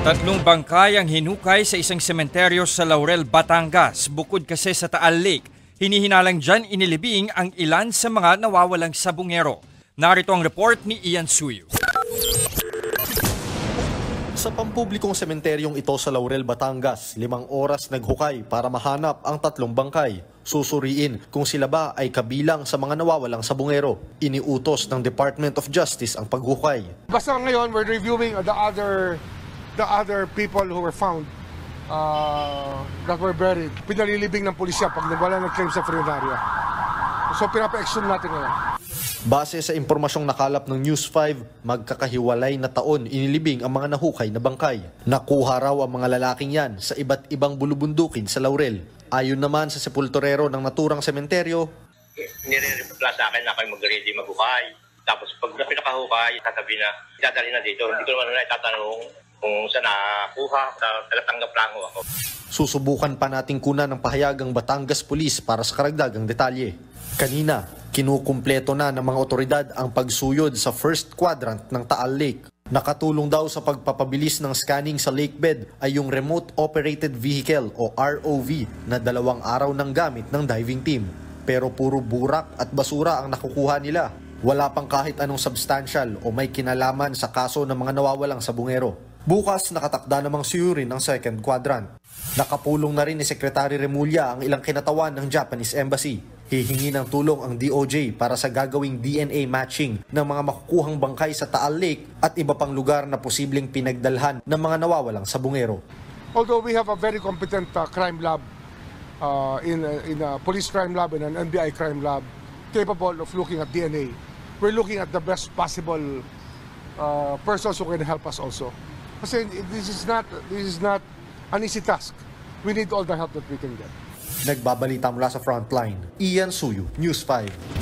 Tatlong bangkay ang hinukay sa isang sementeryo sa Laurel, Batangas. Bukod kasi sa Taal Lake, hinihinalang dyan inilibing ang ilan sa mga nawawalang sabungero. Narito ang report ni Ian Suyu. Sa pampublikong sementeryong ito sa Laurel, Batangas, 5 oras naghukay para mahanap ang tatlong bangkay. Susuriin kung sila ba ay kabilang sa mga nawawalang sabungero. Iniutos ng Department of Justice ang paghukay. Basta ngayon, we're reviewing the other people who were found that were buried. Pinalilibing ng pulisya pag wala nag-claim sa funeraria. So pinapa-exhume natin ngayon. Base sa impormasyong nakalap ng News 5, magkakahiwalay na taon inilibing ang mga nahukay na bangkay. Nakuha raw ang mga lalaking yan sa iba't ibang bulubundukin sa Laurel. Ayon naman sa sepulturero ng naturang sementeryo, nire-reply sa akin na kayo mag-ready maghukay. Tapos pag pinakahukay, sasabihin na idadali na dito. Hindi ko naman na itatanong kung saan nakuha, tagatanggap lang ako. Susubukan pa nating kunan ng pahayag ang Batangas Police para sa karagdagang detalye. Kanina, kinukumpleto na ng mga otoridad ang pagsuyod sa first quadrant ng Taal Lake. Nakatulong daw sa pagpapabilis ng scanning sa lakebed ay yung Remote Operated Vehicle o ROV na 2 araw ng gamit ng diving team. Pero puro burak at basura ang nakukuha nila. Wala pang kahit anong substantial o may kinalaman sa kaso ng mga nawawalang sabungero. Bukas nakatakda namang suyurin ang second quadrant. Nakapulong na rin ni Secretary Remulla ang ilang kinatawan ng Japanese Embassy. Hihingi ng tulong ang DOJ para sa gagawing DNA matching ng mga makukuhang bangkay sa Taal Lake at iba pang lugar na posibleng pinagdalhan ng mga nawawalang sabungero. Although we have a very competent crime lab in a police crime lab and an NBI crime lab capable of looking at DNA, we're looking at the best possible persons who can help us also. Kasi this is not an easy task. We need all the help that we can get. Nagbabalita mula sa Frontline, Ian Suyu, News 5.